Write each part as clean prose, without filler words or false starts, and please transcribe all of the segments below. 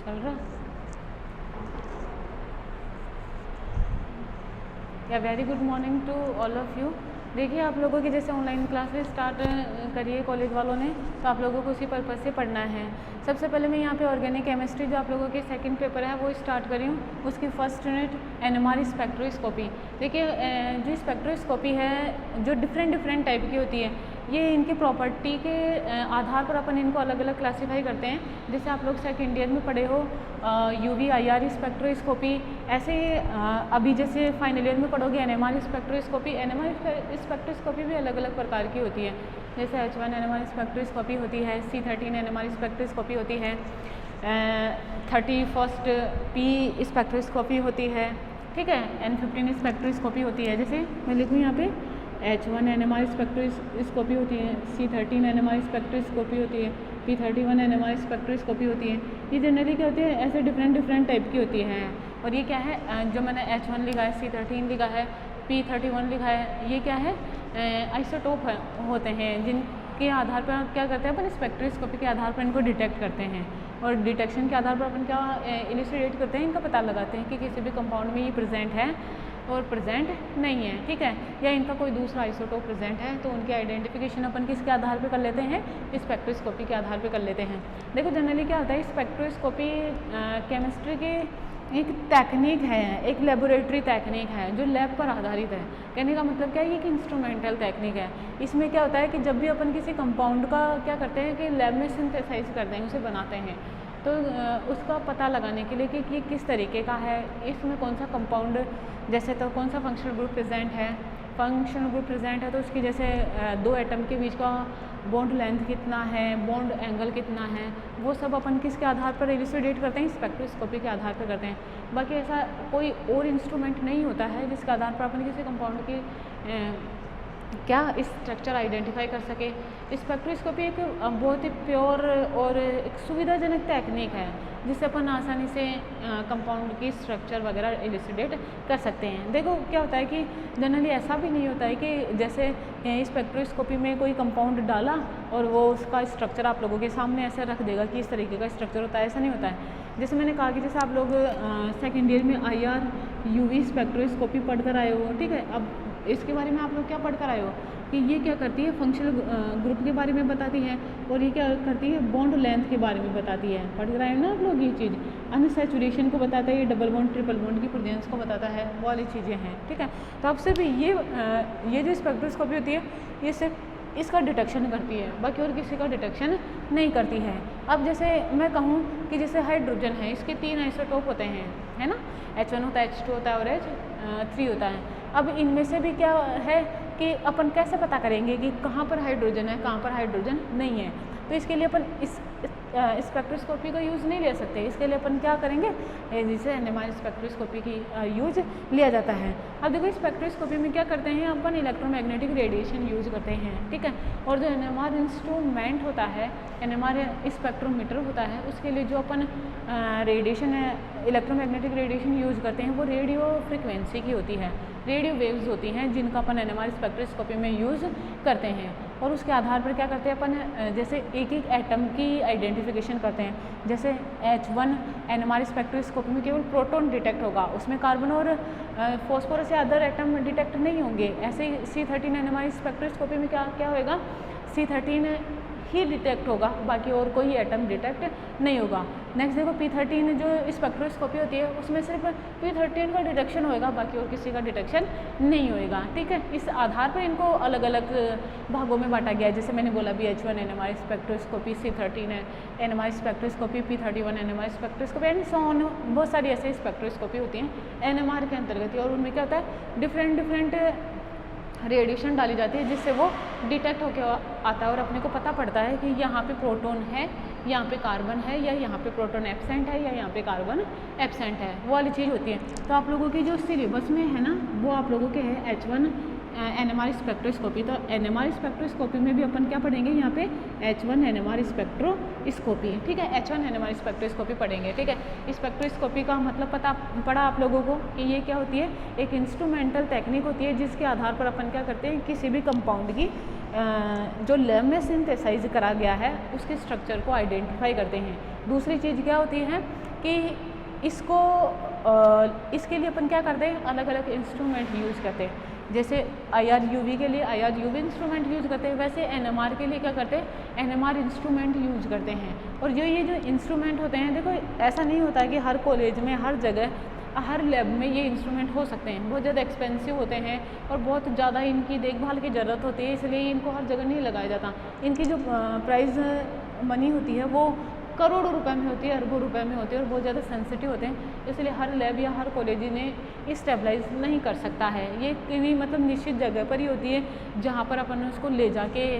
चल रहा या very good morning to all of you. देखिए आप लोगों की जैसे ऑनलाइन क्लासेस स्टार्ट करिए कॉलेज वालों ने, तो आप लोगों को उसी पर्पज़ से पढ़ना है। सबसे पहले मैं यहाँ पे ऑर्गेनिक केमिस्ट्री जो आप लोगों के सेकंड पेपर है वो स्टार्ट करी हूँ। उसकी फर्स्ट यूनिट एनएमआर स्पेक्ट्रोस्कोपी। देखिए जो स्पेक्ट्रोस्कोपी है जो डिफरेंट टाइप की होती है, ये इनकी प्रॉपर्टी के आधार पर अपन इनको अलग अलग क्लासीफाई करते हैं। जैसे आप लोग सेकंड ईयर में पढ़े हो यूवी IR स्पेक्ट्रोस्कोपी, ऐसे अभी जैसे फाइनल ईयर में पढ़ोगे एनएमआर स्पेक्ट्रोस्कोपी। एनएमआर स्पेक्ट्रोस्कोपी भी अलग अलग प्रकार की होती है, जैसे H1 एनएमआर स्पेक्ट्रोस्कोपी होती है, C13 एनएमआर स्पेक्ट्रोस्कोपी होती है, 31st P स्पेक्ट्रोस्कोपी होती है, ठीक है, N15 स्पेक्ट्रोस्कोपी होती है। जैसे मैं लिखूँ यहाँ पे H1 एनएमआर स्पेक्ट्रोस्कोपी होती है, C13 एनएमआर स्पेक्ट्रोस्कोपी होती है, P31 एनएमआर स्पेक्ट्रोस्कोपी होती है। ये जनरली क्या होती है, ऐसे डिफरेंट टाइप की होती है। और ये क्या है, जो मैंने H1 लिखा है, C13 लिखा है, P31 लिखा है, ये क्या है, आइसोटोप होते हैं जिनके आधार पर क्या करते हैं अपन स्पेक्ट्रोस्कोपी के आधार पर इनको डिटेक्ट करते हैं। और डिटेक्शन के आधार पर अपन क्या इलिस्ट्रेट करते हैं, इनका पता लगाते हैं कि किसी भी कंपाउंड में ये प्रेजेंट है और प्रेजेंट नहीं है, ठीक है, या इनका कोई दूसरा आइसोटोप प्रेजेंट है, तो उनकी आइडेंटिफिकेशन अपन किसके आधार पे कर लेते हैं, स्पेक्ट्रोस्कोपी के आधार पे कर लेते हैं। देखो जनरली क्या होता है, स्पेक्ट्रोस्कोपी केमिस्ट्री की एक टेक्निक है, एक लेबोरेटरी टेक्निक है जो लैब पर आधारित है। कहने का मतलब क्या है, ये एक इंस्ट्रूमेंटल टेक्निक है। इसमें क्या होता है कि जब भी अपन किसी कंपाउंड का क्या करते हैं कि लैब में सिंथेसाइज करते हैं, उसे बनाते हैं, तो उसका पता लगाने के लिए कि किस तरीके का है, इसमें कौन सा कंपाउंड, जैसे तो कौन सा फंक्शनल ग्रुप प्रेजेंट है, फंक्शनल ग्रुप प्रेजेंट है तो उसकी जैसे दो एटम के बीच का बॉन्ड लेंथ कितना है, बॉन्ड एंगल कितना है, वो सब अपन किसके आधार पर इलिस्ट्रेट करते हैं, स्पेक्ट्रोस्कोपी के आधार पर करते हैं। बाकी ऐसा कोई और इंस्ट्रूमेंट नहीं होता है जिसके आधार पर अपन किसी कंपाउंड की क्या स्ट्रक्चर आइडेंटिफाई कर सके। स्पेक्ट्रोस्कोपी एक बहुत ही प्योर और एक सुविधाजनक टेक्निक है जिससे अपन आसानी से कंपाउंड की स्ट्रक्चर वगैरह इलिस्ट्रेट कर सकते हैं। देखो क्या होता है कि जनरली ऐसा भी नहीं होता है कि जैसे स्पेक्ट्रोस्कोपी में कोई कंपाउंड डाला और वो उसका स्ट्रक्चर आप लोगों के सामने ऐसे रख देगा कि इस तरीके का स्ट्रक्चर होता है, ऐसा नहीं होता है। जैसे मैंने कहा कि जैसे आप लोग सेकेंड ईयर में IR UV स्पेक्ट्रोस्कोपी पढ़ कर आए हो, ठीक है, अब इसके बारे में आप लोग क्या पढ़ कर आए हो कि ये क्या करती है, फंक्शनल ग्रुप के बारे में बताती है, और ये क्या करती है, बॉन्ड लेंथ के बारे में बताती है। पढ़ कर आए हो ना आप लोग, ये चीज़ अनसैचुरेशन को बताता है, ये डबल बॉन्ड ट्रिपल बॉन्ड की प्रेजेंस को बताता है, वो वाली चीज़ें हैं, ठीक है। तो अब सिर्फ ये जो स्पेक्ट्रोस्कोपी होती है ये सिर्फ इसका डिटेक्शन करती है, बाकी और किसी का डिटेक्शन नहीं करती है। अब जैसे मैं कहूँ कि जैसे हाइड्रोजन है, इसके 3 आइसोटोप होते हैं, है ना, H1 होता है, H2 होता है और H3 होता है। अब इनमें से भी क्या है कि अपन कैसे पता करेंगे कि कहाँ पर हाइड्रोजन है, कहाँ पर हाइड्रोजन नहीं है। तो इसके लिए अपन इस स्पेक्ट्रोस्कोपी का यूज़ नहीं ले सकते। इसके लिए अपन क्या करेंगे, जिसे एनएमआर स्पेक्ट्रोस्कोपी की यूज लिया जाता है। अब देखो स्पेक्ट्रोस्कोपी में क्या करते हैं अपन, इलेक्ट्रोमैग्नेटिक रेडिएशन यूज करते हैं, ठीक है। और जो एनएमआर इंस्ट्रूमेंट होता है, एनएमआर स्पेक्ट्रोमीटर होता है, उसके लिए जो अपन रेडिएशन है, इलेक्ट्रोमैग्नेटिक रेडिएशन यूज करते हैं वो रेडियो फ्रिक्वेंसी की होती है, रेडियो वेव्स होती हैं जिनका अपन एनएमआर स्पेक्ट्रोस्कोपी में यूज़ करते हैं। और उसके आधार पर क्या करते हैं अपन, जैसे एक एटम की आइडेंटिफिकेशन करते हैं। जैसे H1 एनएमआर स्पेक्ट्रोस्कोपी में केवल प्रोटॉन डिटेक्ट होगा, उसमें कार्बन और फॉस्फोरस या अदर एटम डिटेक्ट नहीं होंगे। ऐसे ही C13 एनएमआर स्पेक्ट्रोस्कोपी में क्या होएगा, C13 ही डिटेक्ट होगा, बाकी और कोई एटम डिटेक्ट नहीं होगा। नेक्स्ट देखो P13 जो स्पेक्ट्रोस्कोपी होती है उसमें सिर्फ P13 का डिटेक्शन होएगा, बाकी और किसी का डिटेक्शन नहीं होएगा, ठीक है। इस आधार पर इनको अलग अलग भागों में बांटा गया है। जैसे मैंने बोला भी H1 NMR spectroscopy, C13 NMR spectroscopy, P31 NMR spectroscopy and so on. बहुत सारी ऐसे स्पेक्ट्रोस्कोपी होती हैं एनएमआर के अंतर्गत, और उनमें क्या होता है, डिफरेंट रेडिएशन डाली जाती है जिससे वो डिटेक्ट होकर आता है और अपने को पता पड़ता है कि यहाँ पे प्रोटॉन है, यहाँ पे कार्बन है, या यहाँ पे प्रोटॉन एब्सेंट है, या यहाँ पे कार्बन एब्सेंट है, वो वाली चीज़ होती है। तो आप लोगों की जो सिलेबस में है ना, वो आप लोगों के है H1 एनएमआर स्पेक्ट्रोस्कोपी। तो एनएमआर स्पेक्ट्रोस्कोपी में भी अपन क्या पढ़ेंगे, यहाँ पे H1 एनएमआर स्पेक्ट्रोस्कोपी, ठीक है, H1 एनएमआर स्पेक्ट्रोस्कोपी पढ़ेंगे, ठीक है। स्पेक्ट्रोस्कोपी का मतलब पड़ा आप लोगों को कि ये क्या होती है, एक इंस्ट्रूमेंटल टेक्निक होती है जिसके आधार पर अपन क्या करते हैं, किसी भी कंपाउंड की जो लैब में सिंथेसाइज करा गया है उसके स्ट्रक्चर को आइडेंटिफाई करते हैं। दूसरी चीज़ क्या होती है कि इसको इसके लिए अपन क्या करते हैं, अलग अलग इंस्ट्रूमेंट यूज़ करते हैं। जैसे IRUV के लिए IRUV इंस्ट्रूमेंट यूज़ करते हैं, वैसे NMR के लिए क्या करते हैं, NMR इंस्ट्रूमेंट यूज़ करते हैं। और ये जो इंस्ट्रूमेंट होते हैं, देखो ऐसा नहीं होता कि हर कॉलेज में, हर जगह, हर लैब में ये इंस्ट्रूमेंट हो सकते हैं। बहुत ज़्यादा एक्सपेंसिव होते हैं और बहुत ज़्यादा इनकी देखभाल की ज़रूरत होती है, इसलिए इनको हर जगह नहीं लगाया जाता। इनकी जो प्राइस मनी होती है वो करोड़ों रुपए में होती है, अरबों रुपए में होती है और बहुत ज़्यादा सेंसिटिव होते हैं, इसलिए हर लैब या हर कॉलेज ने स्टेबलाइज नहीं कर सकता है। ये किन्हीं मतलब निश्चित जगह पर ही होती है जहाँ पर अपन उसको ले जाके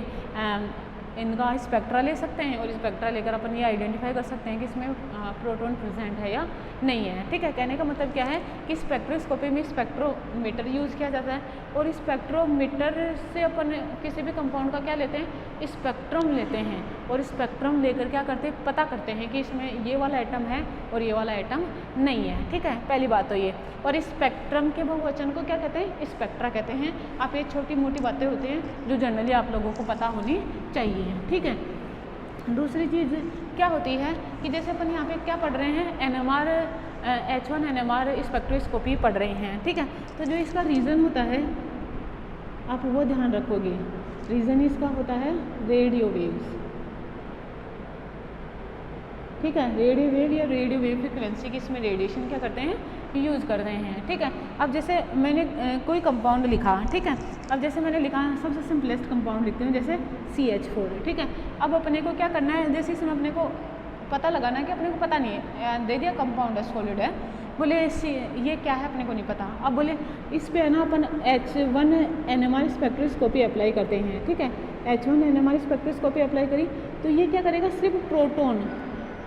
इनका स्पेक्ट्रा ले सकते हैं और स्पेक्ट्रा लेकर अपन ये आइडेंटिफाई कर सकते हैं कि इसमें प्रोटॉन प्रेजेंट है या नहीं है। ठीक है, कहने का मतलब क्या है कि स्पेक्ट्रोस्कोपी में स्पेक्ट्रोमीटर यूज़ किया जाता है और स्पेक्ट्रोमीटर से अपन किसी भी कंपाउंड का क्या लेते हैं, स्पेक्ट्रम लेते हैं और स्पेक्ट्रम लेकर क्या करते हैं, पता करते हैं कि इसमें ये वाला एटम है और ये वाला एटम नहीं है। ठीक है, पहली बात तो ये। और स्पेक्ट्रम के बहुवचन को क्या कहते हैं, स्पेक्ट्रा कहते हैं। आप ये छोटी मोटी बातें होती हैं जो जनरली आप लोगों को पता होनी चाहिए। ठीक है, दूसरी चीज़ क्या होती है कि जैसे अपन यहाँ पे क्या पढ़ रहे हैं, NMR H1 NMR स्पेक्ट्रोस्कोपी पढ़ रहे हैं। ठीक है, तो जो इसका रीज़न होता है आप वो ध्यान रखोगे। रीज़न इसका होता है रेडियो वेव्स। ठीक है, रेडियो वेव या रेडियो वेव फ्रिक्वेंसी की इसमें रेडिएशन क्या करते हैं, यूज़ कर रहे हैं। ठीक है, अब जैसे मैंने कोई कंपाउंड लिखा, ठीक है, अब जैसे मैंने लिखा सबसे सिंपलेस्ट कंपाउंड लिखते हैं जैसे CH4। ठीक है, अब अपने को क्या करना है, जैसे इसमें अपने को पता लगाना है कि अपने को पता नहीं है, दे दिया कंपाउंड है, सॉलिड है, बोले ये क्या है अपने को नहीं पता। अब बोले इस पे है ना अपन H1 NMR स्पेक्ट्रोस्कोपी अप्लाई करते हैं। ठीक है, H1 NMR स्पेक्ट्रोस्कोपी अप्लाई करी तो ये क्या करेगा, सिर्फ प्रोटोन,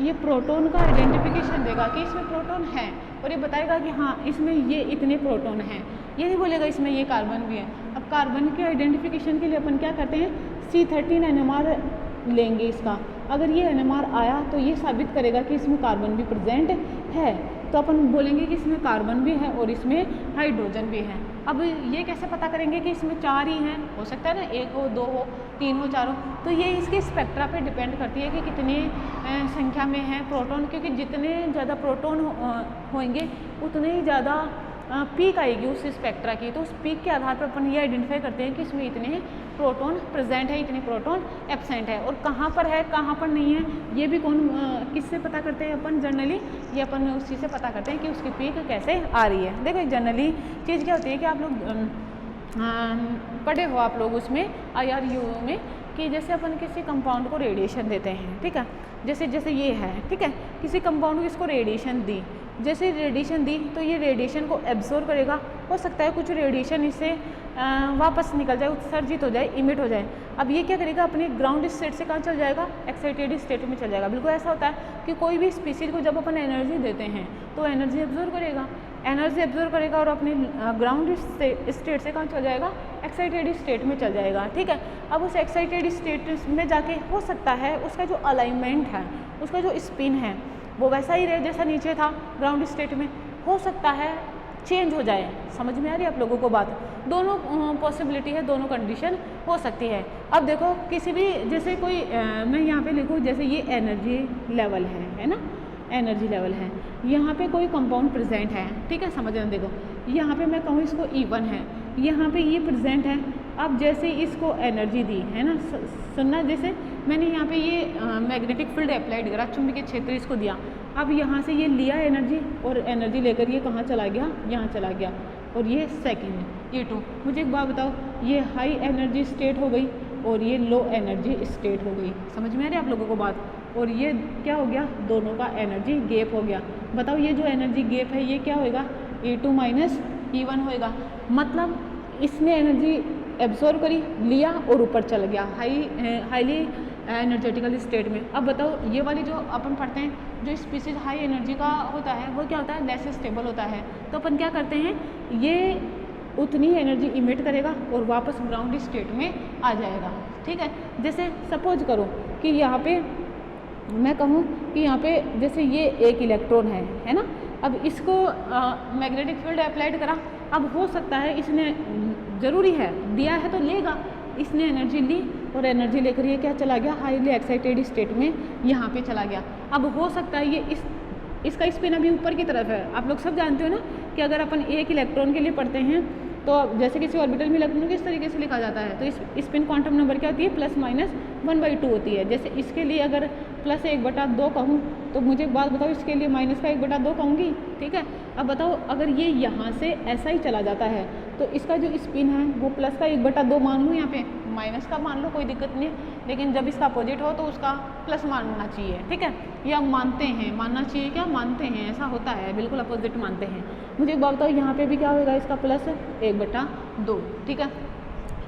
ये प्रोटोन का आइडेंटिफिकेशन देगा कि इसमें प्रोटोन है और ये बताएगा कि हाँ इसमें ये इतने प्रोटोन हैं। ये नहीं बोलेगा इसमें ये कार्बन भी है। अब कार्बन के आइडेंटिफिकेशन के लिए अपन क्या करते हैं, C13 NMR लेंगे इसका। अगर ये NMR आया तो ये साबित करेगा कि इसमें कार्बन भी प्रेजेंट है, तो अपन बोलेंगे कि इसमें कार्बन भी है और इसमें हाइड्रोजन भी है। अब ये कैसे पता करेंगे कि इसमें 4 ही हैं, हो सकता है ना 1 हो, 2 हो, 3 हो, 4 हो, तो ये इसके स्पेक्ट्रा पे डिपेंड करती है कि कितनी संख्या में है प्रोटॉन, क्योंकि जितने ज़्यादा प्रोटॉन होंगे उतने ही ज़्यादा पीक आएगी उस स्पेक्ट्रा की। तो उस पीक के आधार पर अपन ये आइडेंटिफाई करते हैं कि इसमें इतने प्रोटॉन प्रेजेंट है, इतने प्रोटॉन एब्सेंट है, और कहाँ पर है कहाँ पर नहीं है ये भी कौन किससे पता करते हैं अपन, जनरली ये अपन उस चीज़ से पता करते हैं कि उसकी पीक कैसे आ रही है। देखो एक जनरली चीज़ क्या होती है कि आप लोग पढ़े हो आप लोग उसमें IRU में कि जैसे अपन किसी कंपाउंड को रेडिएशन देते हैं। ठीक है, जैसे ये है, ठीक है, किसी कंपाउंड को इसको रेडिएशन दी, जैसे रेडिएशन दी तो ये रेडिएशन को एब्जॉर्ब करेगा। हो सकता है कुछ रेडिएशन इससे वापस निकल जाए, उत्सर्जित हो जाए, इमिट हो जाए। अब ये क्या करेगा, अपने ग्राउंड स्टेट से कहाँ चल जाएगा, एक्साइटेड स्टेट में चल जाएगा। बिल्कुल ऐसा होता है कि कोई भी स्पीसीज को जब अपन एनर्जी देते हैं तो एनर्जी एब्जॉर्ब करेगा, एनर्जी एब्जॉर्ब करेगा और अपने ग्राउंड स्टेट से कहाँ चल जाएगा, एक्साइटेड स्टेट में चल जाएगा। ठीक है, अब उस एक्साइटेड स्टेट में जाके हो सकता है उसका जो अलाइनमेंट है, उसका जो स्पिन है वो वैसा ही रहे जैसा नीचे था ग्राउंड स्टेट में, हो सकता है चेंज हो जाए। समझ में आ रही है आप लोगों को बात, दोनों पॉसिबिलिटी है, दोनों कंडीशन हो सकती है। अब देखो किसी भी जैसे कोई मैं यहाँ पे लिखूँ जैसे ये एनर्जी लेवल है ना, एनर्जी लेवल है, यहाँ पे कोई कंपाउंड प्रेजेंट है। ठीक है, समझ में, देखो यहाँ पे मैं कहूँ इसको E1 है, यहाँ पे ये प्रेजेंट है। अब जैसे इसको एनर्जी दी है ना, सुनना, जैसे मैंने यहाँ पे ये मैग्नेटिक फील्ड अप्लाइड करा, चुंबकीय क्षेत्र इसको दिया। अब यहाँ से ये लिया एनर्जी और एनर्जी लेकर ये कहाँ चला गया, यहाँ चला गया, और ये सेकंड, ये 2। मुझे एक बात बताओ, ये हाई एनर्जी स्टेट हो गई और ये लो एनर्जी स्टेट हो गई। समझ में आ रही है आप लोगों को बात, और ये क्या हो गया, दोनों का एनर्जी गैप हो गया। बताओ ये जो एनर्जी गैप है ये क्या होएगा, E2 माइनस E1 होएगा। मतलब इसने एनर्जी एब्जॉर्ब करी, लिया और ऊपर चल गया हाईली एनर्जेटिकल स्टेट में। अब बताओ ये वाली जो अपन पढ़ते हैं जो स्पीसीज हाई एनर्जी का होता है वो क्या होता है, लेस स्टेबल होता है। तो अपन क्या करते हैं, ये उतनी एनर्जी इमिट करेगा और वापस ग्राउंड स्टेट में आ जाएगा। ठीक है, जैसे सपोज करो कि यहाँ पे मैं कहूँ कि यहाँ पे जैसे ये एक इलेक्ट्रॉन है ना, अब इसको मैग्नेटिक फील्ड अप्लाइड करा। अब हो सकता है इसने, ज़रूरी है दिया है तो लेगा, इसने एनर्जी ली और एनर्जी लेकर ये क्या चला गया, हाईली एक्साइटेड स्टेट में यहाँ पे चला गया। अब हो सकता है ये इसका स्पिन अभी ऊपर की तरफ है। आप लोग सब जानते हो ना कि अगर अपन एक इलेक्ट्रॉन के लिए पढ़ते हैं तो जैसे किसी ऑर्बिटल में इलेक्ट्रॉन को इस तरीके से लिखा जाता है, तो इस स्पिन क्वांटम नंबर क्या होती है, +-1/2 होती है। जैसे इसके लिए अगर +1/2 कहूँ तो मुझे एक बात बताओ, इसके लिए -1/2 कहूँगी, ठीक है। अब बताओ अगर ये यहाँ से ऐसा ही चला जाता है तो इसका जो स्पिन है वो +1/2 मान लूँ, यहाँ पे माइनस का मान लो, कोई दिक्कत नहीं, लेकिन जब इसका अपोजिट हो तो उसका प्लस मानना चाहिए, ठीक है। ये हम मानते हैं, मानना चाहिए, क्या मानते हैं, ऐसा होता है, बिल्कुल अपोजिट मानते हैं। मुझे एक बात बताओ, यहाँ पे भी क्या होगा, इसका +1/2, ठीक है।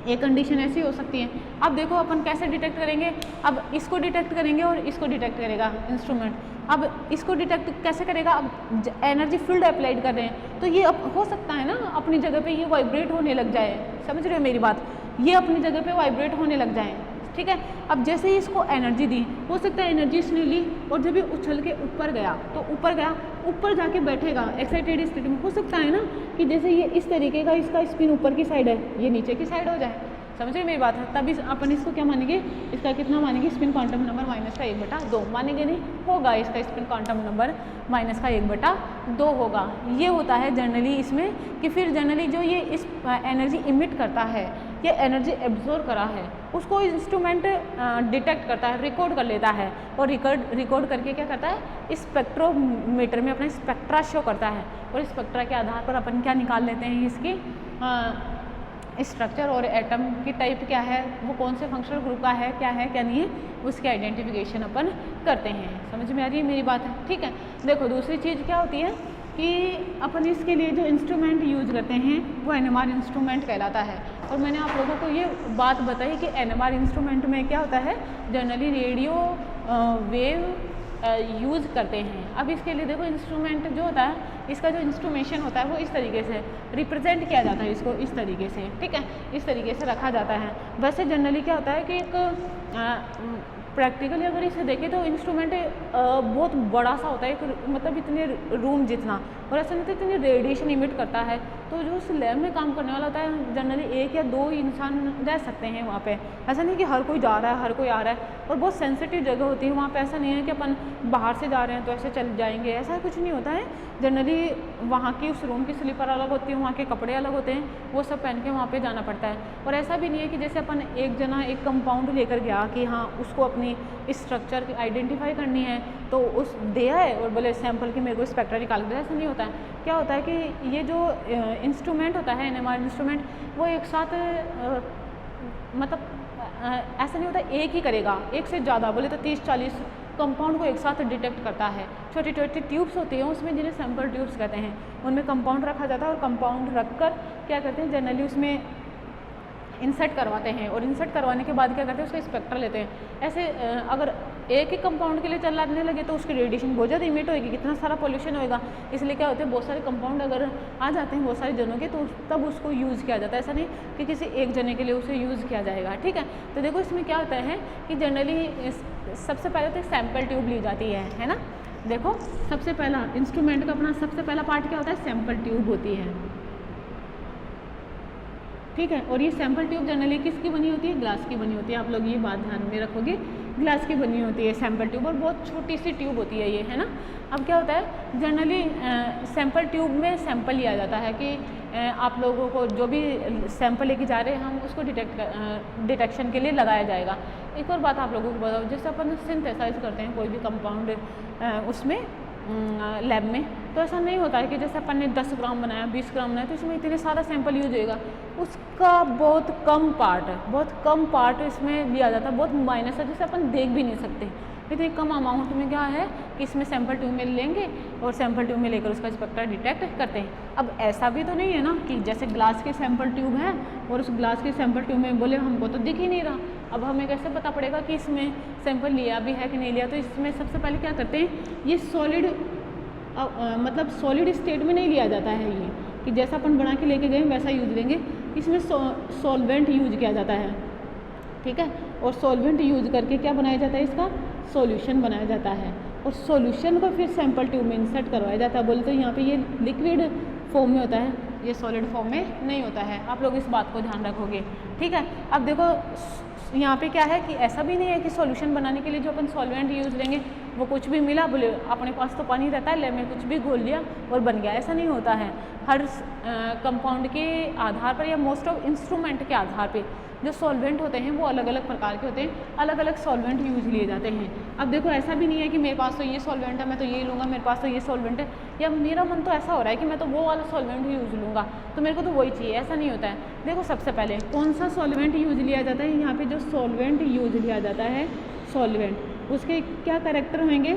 ये कंडीशन ऐसी हो सकती है। अब देखो अपन कैसे डिटेक्ट करेंगे, अब इसको डिटेक्ट करेंगे और इसको डिटेक्ट करेगा इंस्ट्रूमेंट। अब इसको डिटेक्ट कैसे करेगा, अब एनर्जी फील्ड अप्लाइड कर रहे हैं तो ये अब हो सकता है ना अपनी जगह पे ये वाइब्रेट होने लग जाए, समझ रहे हो मेरी बात, ये अपनी जगह पे वाइब्रेट होने लग जाए, ठीक है। अब जैसे ही इसको एनर्जी दी, हो सकता है एनर्जी इसने ली और जब ये उछल के ऊपर गया तो ऊपर गया, ऊपर जाके बैठेगा एक्साइटेड स्टेट में। हो सकता है ना कि जैसे ये इस तरीके का इसका स्पिन ऊपर की साइड है, ये नीचे की साइड हो जाए, समझिए मेरी बात है। तभी अपन इसको क्या मानेंगे, इसका कितना मानेंगे, स्पिन क्वांटम नंबर -1/2 मानेंगे, नहीं होगा इसका स्पिन क्वांटम नंबर -1/2 होगा। ये होता है जनरली इसमें कि फिर जनरली जो ये इस एनर्जी इमिट करता है, ये एनर्जी एब्जॉर्ब करा है, उसको इंस्ट्रूमेंट डिटेक्ट करता है, रिकॉर्ड कर लेता है और रिकॉर्ड करके क्या करता है, स्पेक्ट्रोमीटर में अपना स्पेक्ट्रा शो करता है और स्पेक्ट्रा के आधार पर अपन क्या निकाल लेते हैं, इसकी स्ट्रक्चर और एटम की टाइप क्या है, वो कौन से फंक्शनल ग्रुप का है क्या नहीं है, उसके आइडेंटिफिकेशन अपन करते हैं। समझ में आ रही है मेरी बात है, ठीक है। देखो दूसरी चीज़ क्या होती है कि अपन इसके लिए जो इंस्ट्रूमेंट यूज करते हैं वो NMR इंस्ट्रूमेंट कहलाता है। और मैंने आप लोगों को ये बात बताई कि NMR इंस्ट्रूमेंट में क्या होता है, जनरली रेडियो वेव यूज़ करते हैं। अब इसके लिए देखो इंस्ट्रूमेंट जो होता है, इसका जो इंस्ट्रूमेशन होता है वो इस तरीके से रिप्रेजेंट किया जाता है, इसको इस तरीके से, ठीक है, इस तरीके से रखा जाता है। वैसे जनरली क्या होता है कि एक प्रैक्टिकली अगर इसे देखें तो इंस्ट्रूमेंट बहुत बड़ा सा होता है, एक मतलब इतने रूम जितना, और ऐसा नहीं तो इतनी रेडिएशन इमिट करता है, तो जो उस लैब में काम करने वाला होता है जनरली 1 या 2 इंसान रह सकते हैं वहाँ पे। ऐसा नहीं कि हर कोई जा रहा है, हर कोई आ रहा है, और बहुत सेंसिटिव जगह होती है वहाँ पे। ऐसा नहीं है कि अपन बाहर से जा रहे हैं तो ऐसे चल जाएंगे, ऐसा कुछ नहीं होता है। जनरली वहाँ की उस रूम की स्लीपर अलग होती है, वहाँ के कपड़े अलग होते हैं, वो सब पहन के वहाँ पे जाना पड़ता है। और ऐसा भी नहीं है कि जैसे अपन एक जना एक कंपाउंड लेकर गया कि हाँ उसको अपनी स्ट्रक्चर आइडेंटिफाई करनी है तो उस दिया है और बोले सैंपल की मेरे को स्पेक्ट्रा निकाल के, ऐसा नहीं होता है। क्या होता है कि ये जो इंस्ट्रूमेंट होता है NMR इंस्ट्रूमेंट, वो एक साथ मतलब ऐसा नहीं होता एक ही करेगा, एक से ज़्यादा बोले तो 30-40 कंपाउंड को एक साथ डिटेक्ट करता है। छोटी छोटी ट्यूब्स होती हैं उसमें, जिन्हें सैंपल ट्यूब्स कहते हैं, उनमें कंपाउंड रखा जाता है और कंपाउंड रखकर क्या करते हैं जनरली उसमें इंसर्ट करवाते हैं, और इंसर्ट करवाने के बाद क्या करते हैं उसका स्पेक्ट्रा लेते हैं। ऐसे अगर एक ही कंपाउंड के लिए चलाने लगे तो उसकी रेडिएशन बहुत ज़्यादा इमिट होगी, कितना सारा पोल्यूशन होएगा। इसलिए क्या होता है बहुत सारे कंपाउंड अगर आ जाते हैं बहुत सारे जनों के तो तब उसको यूज़ किया जाता है, ऐसा नहीं कि किसी एक जने के लिए उसे यूज़ किया जाएगा, ठीक है। तो देखो इसमें क्या होता है कि जनरली सबसे पहले तो एक सैंपल ट्यूब ली जाती है ना। देखो सबसे पहला इंस्ट्रूमेंट का अपना सबसे पहला पार्ट क्या होता है, सैंपल ट्यूब होती है, ठीक है। और ये सैंपल ट्यूब जनरली किसकी बनी होती है, ग्लास की बनी होती है। आप लोग ये बात ध्यान में रखोगे, ग्लास की बनी होती है सैंपल ट्यूब, और बहुत छोटी सी ट्यूब होती है ये, है ना। अब क्या होता है जनरली सैंपल ट्यूब में सैंपल लिया जाता है कि आप लोगों को जो भी सैंपल लेके जा रहे हैं हम उसको डिटेक्शन के लिए लगाया जाएगा। एक और बात आप लोगों को बताओ, जैसे अपन सिंथेसाइज करते हैं कोई भी कंपाउंड उसमें लैब में, तो ऐसा नहीं होता है कि जैसे अपन ने 10 ग्राम बनाया 20 ग्राम बनाया तो इसमें इतने सारा सैंपल यूज होएगा, उसका बहुत कम पार्ट इसमें लिया जाता है, बहुत माइनस है जिसे अपन देख भी नहीं सकते। इतनी कम अमाउंट में क्या है कि इसमें सैंपल ट्यूब में लेंगे और सैंपल ट्यूब में लेकर उसका स्पेक्ट्रा डिटेक्ट करते हैं। अब ऐसा भी तो नहीं है ना कि जैसे ग्लास के सैंपल ट्यूब है और उस ग्लास के सैंपल ट्यूब में बोले हमको तो दिख ही नहीं रहा, अब हमें कैसे पता पड़ेगा कि इसमें सैंपल लिया भी है कि नहीं लिया। तो इसमें सबसे पहले क्या करते हैं, ये सॉलिड मतलब सॉलिड स्टेट में नहीं लिया जाता है, ये कि जैसा अपन बना के लेके गए वैसा यूज लेंगे। इसमें सॉल्वेंट यूज किया जाता है, ठीक है। और सॉल्वेंट यूज करके क्या बनाया जाता है, इसका सॉल्यूशन बनाया जाता है, और सॉल्यूशन को फिर सैंपल ट्यूब में इंसर्ट करवाया जाता है। बोलते हैं यहाँ पे ये लिक्विड फॉर्म में होता है ये सॉलिड फॉर्म में नहीं होता है। आप लोग इस बात को ध्यान रखोगे, ठीक है। अब देखो यहाँ पे क्या है कि ऐसा भी नहीं है कि सॉल्यूशन बनाने के लिए जो अपन सॉल्वेंट यूज़ लेंगे वो कुछ भी मिला, बोले अपने पास तो पानी रहता है, ले में कुछ भी घोल लिया और बन गया, ऐसा नहीं होता है। हर कंपाउंड के आधार पर या मोस्ट ऑफ इंस्ट्रूमेंट के आधार पे जो सॉल्वेंट होते हैं वो अलग अलग प्रकार के होते हैं, अलग अलग सॉल्वेंट यूज लिए जाते हैं। अब देखो ऐसा भी नहीं है कि मेरे पास तो ये सॉल्वेंट है मैं तो ये लूँगा, मेरे पास तो ये सॉल्वेंट है, या मेरा मन तो ऐसा हो रहा है कि मैं तो वो वाला सॉल्वेंट यूज़ लूँगा तो मेरे को तो वही चाहिए, ऐसा नहीं होता है। देखो सबसे पहले कौन सा सॉल्वेंट यूज लिया जाता है, यहाँ पे जो सॉल्वेंट यूज लिया जाता है सॉल्वेंट उसके क्या कैरेक्टर होंगे।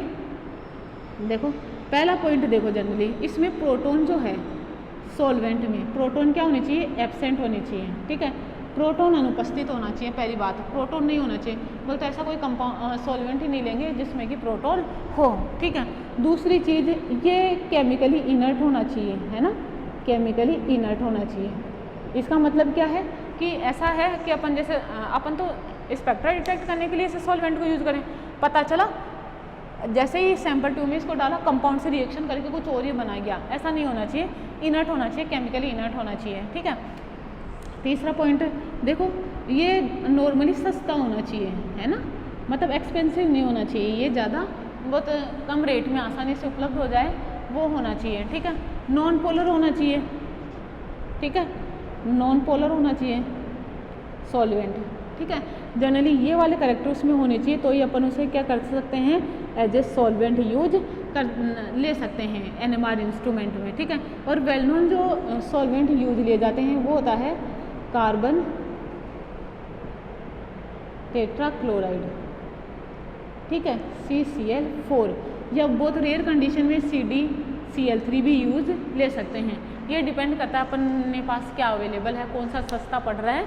देखो पहला पॉइंट देखो, जनरली इसमें प्रोटोन जो है सॉल्वेंट में प्रोटोन क्या होनी चाहिए, एब्सेंट होनी चाहिए, ठीक है। प्रोटोन अनुपस्थित होना चाहिए, पहली बात प्रोटोन नहीं होना चाहिए, बोलते ऐसा कोई कंपाउंड सॉल्वेंट ही नहीं लेंगे जिसमें कि प्रोटोन हो, ठीक है। दूसरी चीज़ ये केमिकली इनर्ट होना चाहिए, है ना, केमिकली इनर्ट होना चाहिए। इसका मतलब क्या है कि ऐसा है कि अपन जैसे अपन तो स्पेक्ट्रा डिटेक्ट करने के लिए इसे सॉल्वेंट को यूज़ करें, पता चला जैसे ही सैंपल ट्यूब में इसको डाला कंपाउंड से रिएक्शन करके कुछ और ही बना गया, ऐसा नहीं होना चाहिए, इनर्ट होना चाहिए, केमिकली इनर्ट होना चाहिए, ठीक है। तीसरा पॉइंट देखो ये नॉर्मली सस्ता होना चाहिए, है ना, मतलब एक्सपेंसिव नहीं होना चाहिए, ये ज़्यादा बहुत कम रेट में आसानी से उपलब्ध हो जाए वो होना चाहिए, ठीक है। नॉन पोलर होना चाहिए, ठीक है, नॉन पोलर होना चाहिए सॉल्वेंट, ठीक है। जनरली ये वाले कैरेक्टर उसमें होने चाहिए तो ही अपन उसे क्या कर सकते हैं, एज ए सॉल्वेंट यूज कर ले सकते हैं NMR इंस्ट्रूमेंट में, ठीक है। और वेल नोन जो सॉल्वेंट यूज लिए जाते हैं वो होता है कार्बन टेट्राक्लोराइड, ठीक है, CCl4, या बहुत रेयर कंडीशन में CdCl3 भी यूज ले सकते हैं। ये डिपेंड करता है अपने पास क्या अवेलेबल है, कौन सा सस्ता पड़ रहा है,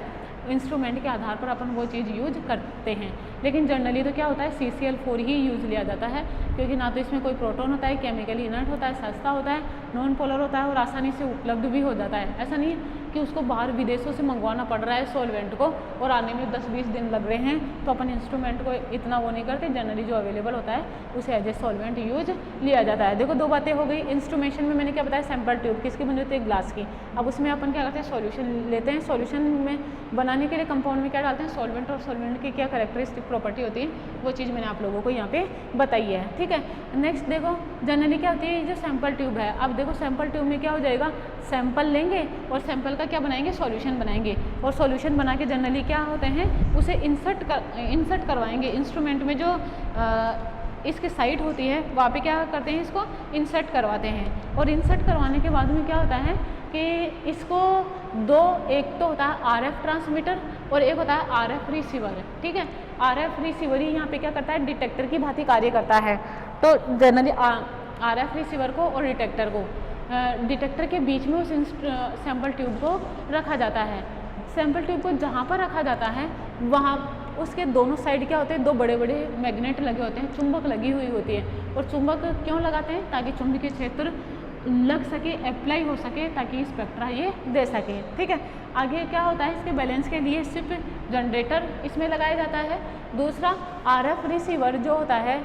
इंस्ट्रूमेंट के आधार पर अपन वो चीज़ यूज करते हैं। लेकिन जनरली तो क्या होता है CCl4 ही यूज़ लिया जाता है, क्योंकि ना तो इसमें कोई प्रोटोन होता है, केमिकली इनर्ट होता है, सस्ता होता है, नॉन पोलर होता है और आसानी से उपलब्ध भी हो जाता है। ऐसा नहीं है कि उसको बाहर विदेशों से मंगवाना पड़ रहा है सॉल्वेंट को और आने में 10-20 दिन लग रहे हैं, तो अपन इंस्ट्रूमेंट को इतना वो नहीं करते, जनरली जो अवेलेबल होता है उसे एज ए सॉल्वेंट यूज लिया जाता है। देखो दो बातें हो गई, इंस्ट्रूमेशन में मैंने क्या बताया, सैंपल ट्यूब किसकी बनी होती है, ग्लास की। अब उसमें अपन क्या करते हैं, सॉल्यूशन लेते हैं, सॉल्यूशन में बनाने के लिए कंपाउंड में क्या डालते हैं, सॉल्वेंट, और सॉल्वेंट की क्या कैरेक्टरिस्टिक प्रॉपर्टी होती है वो चीज़ मैंने आप लोगों को यहाँ पे बताई है, ठीक है। नेक्स्ट देखो जनरली क्या होती है, ये जो सैंपल ट्यूब है, अब देखो सैंपल ट्यूब में क्या हो जाएगा, सैंपल लेंगे और सैंपल का क्या बनाएंगे, सॉल्यूशन बनाएंगे, और सॉल्यूशन बना के जनरली क्या होते हैं उसे इंसर्ट करवाएंगे इंस्ट्रूमेंट में, जो इसकी साइड होती है वहाँ पे क्या करते हैं, इसको इंसर्ट करवाते हैं। और इंसर्ट करवाने के बाद में क्या होता है कि इसको एक तो होता है RF ट्रांसमीटर और एक होता है RF रिसीवर, ठीक है। RF रिसीवर ही यहाँ पे क्या करता है, डिटेक्टर की भांति कार्य करता है। तो जनरली RF रिसीवर को और डिटेक्टर को डिटेक्टर के बीच में उस सैंपल ट्यूब को रखा जाता है। सैंपल ट्यूब को जहाँ पर रखा जाता है वहाँ उसके दोनों साइड क्या होते हैं, दो बड़े बड़े मैग्नेट लगे होते हैं, चुंबक लगी हुई होती है। और चुंबक क्यों लगाते हैं, ताकि चुंबकीय क्षेत्र लग सके, अप्लाई हो सके, ताकि स्पेक्ट्रा ये दे सके, ठीक है। आगे क्या होता है, इसके बैलेंस के लिए सिर्फ जनरेटर इसमें लगाया जाता है। दूसरा RF रिसीवर जो होता है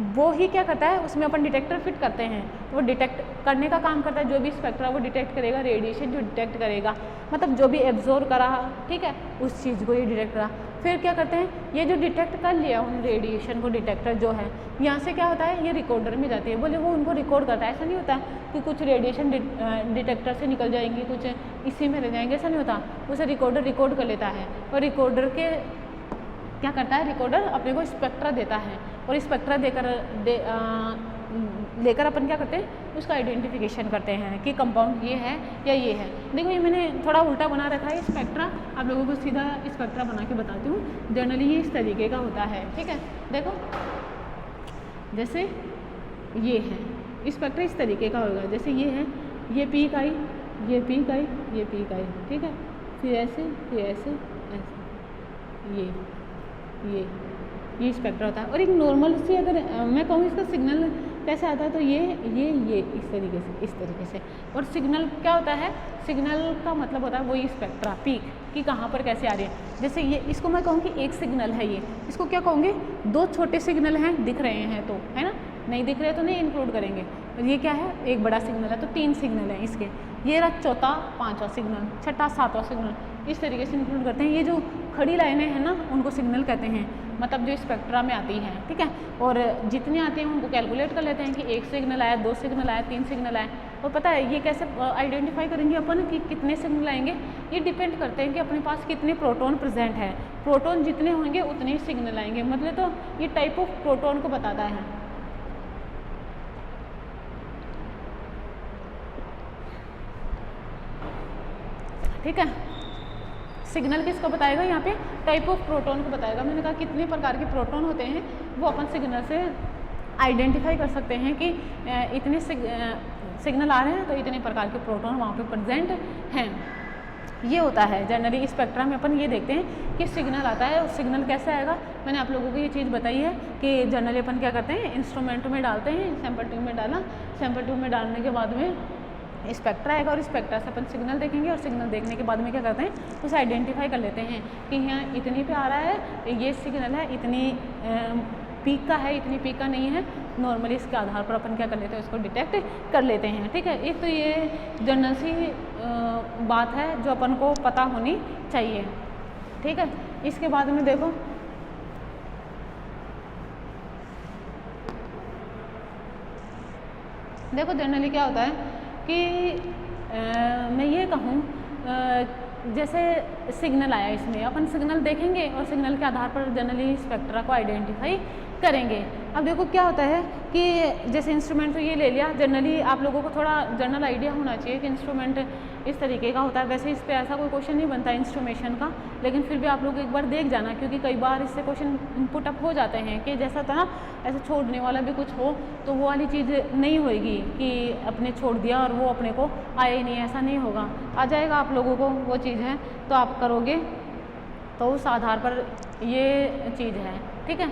वो ही क्या करता है, उसमें अपन डिटेक्टर फिट करते हैं, वो डिटेक्ट करने का काम करता है, जो भी स्पेक्ट्रा वो डिटेक्ट करेगा, रेडिएशन जो डिटेक्ट करेगा, मतलब जो भी एब्जॉर्ब करा, ठीक है, उस चीज़ को ये डिटेक्ट करा। फिर क्या करते हैं, ये जो डिटेक्ट कर लिया उन रेडिएशन को, डिटेक्टर जो है यहाँ से क्या होता है, ये रिकॉर्डर में जाती है, बोले वो उनको रिकॉर्ड करता है। ऐसा नहीं होता कि कुछ रेडिएशन डिटेक्टर से निकल जाएंगी, कुछ इसी में रह जाएंगे, ऐसा नहीं होता, उसे रिकॉर्डर रिकॉर्ड कर लेता है और रिकॉर्डर के क्या करता है, रिकॉर्डर अपने को स्पेक्ट्रा देता है और स्पेक्ट्रा लेकर अपन क्या करते हैं, उसका आइडेंटिफिकेशन करते हैं कि कंपाउंड ये है या ये है। देखो ये मैंने थोड़ा उल्टा बना रखा है स्पेक्ट्रा, आप लोगों को सीधा स्पेक्ट्रा बना के बताती हूँ। जनरली ये इस तरीके का होता है, ठीक है। देखो जैसे ये है स्पेक्ट्रा इस तरीके का होगा, जैसे ये है, ये पीक आई, ये पीक आई, ये पीक आई, ठीक है, फिर ऐसे, फिर ऐसे, ऐसे, ये स्पेक्ट्रा होता है। और एक नॉर्मल सी अगर मैं कहूँ इसका सिग्नल कैसे आता है, तो ये इस तरीके से। और सिग्नल क्या होता है, सिग्नल का मतलब होता है वही स्पेक्ट्रा, पीक कि कहाँ पर कैसे आ रही है। जैसे ये, इसको मैं कहूँ कि एक सिग्नल है, ये इसको क्या कहूँगे, दो छोटे सिग्नल हैं, दिख रहे हैं तो, है ना, नहीं दिख रहे तो नहीं इंक्लूड करेंगे। ये क्या है, एक बड़ा सिग्नल है, तो 3 सिग्नल है इसके, ये रहा चौथा, पांचवा सिग्नल, छठा, सातवां सिग्नल, इस तरीके से इंक्लूड करते हैं। ये जो खड़ी लाइनें हैं ना उनको सिग्नल कहते हैं, मतलब जो स्पेक्ट्रा में आती हैं, ठीक है। और जितनी आती हैं उनको कैलकुलेट कर लेते हैं कि 1 सिग्नल आया, 2 सिग्नल आया, 3 सिग्नल आए। और पता है ये कैसे आइडेंटिफाई करेंगे अपन कि कितने सिग्नल आएंगे, ये डिपेंड करते हैं कि अपने पास कितने प्रोटॉन प्रेजेंट है। प्रोटॉन जितने होंगे उतने ही सिग्नल आएंगे, मतलब तो ये टाइप ऑफ प्रोटॉन को बताता है, ठीक है। सिग्नल किसको बताएगा, यहाँ पे टाइप ऑफ प्रोटॉन को बताएगा। मैंने कहा कितने प्रकार के प्रोटॉन होते हैं वो अपन सिग्नल से आइडेंटिफाई कर सकते हैं कि इतने सिग्नल आ रहे हैं तो इतने प्रकार के प्रोटॉन वहाँ पे प्रेजेंट हैं। ये होता है जनरली स्पेक्ट्रा में अपन ये देखते हैं कि सिग्नल आता है, और सिग्नल कैसे आएगा मैंने आप लोगों को ये चीज़ बताई है कि जनरली अपन क्या करते हैं, इंस्ट्रूमेंट में डालते हैं, सैंपल ट्यूब में डाला, सैंपल ट्यूब में डालने के बाद में स्पेक्ट्रा आएगा, और स्पेक्ट्रा से अपन सिग्नल देखेंगे, और सिग्नल देखने के बाद में क्या करते हैं, उसे आइडेंटिफाई कर लेते हैं कि यहाँ इतनी पे आ रहा है, ये सिग्नल है, इतनी पीक का है, इतनी पीक का नहीं है। नॉर्मली इसके आधार पर अपन क्या कर लेते हैं, उसको डिटेक्ट कर लेते हैं, ठीक है। एक तो ये जनरल सी बात है जो अपन को पता होनी चाहिए, ठीक है। इसके बाद में देखो जनरली क्या होता है कि मैं ये कहूँ जैसे सिग्नल आया, इसमें अपन सिग्नल देखेंगे और सिग्नल के आधार पर जनरली स्पेक्ट्रा को आइडेंटिफाई करेंगे। अब देखो क्या होता है कि जैसे इंस्ट्रूमेंट तो ये ले लिया, जनरली आप लोगों को थोड़ा जनरल आइडिया होना चाहिए कि इंस्ट्रूमेंट इस तरीके का होता है। वैसे इस पे ऐसा कोई क्वेश्चन नहीं बनता इंस्ट्रूमेशन का, लेकिन फिर भी आप लोग एक बार देख जाना, क्योंकि कई बार इससे क्वेश्चन पुट अप हो जाते हैं कि जैसा था ना ऐसे छोड़ने वाला भी कुछ हो, तो वो वाली चीज़ नहीं होएगी कि अपने छोड़ दिया और वो अपने को आया ही नहीं, ऐसा नहीं होगा, आ जाएगा आप लोगों को वो चीज़ है, तो आप करोगे तो उस आधार पर ये चीज़ है, ठीक है।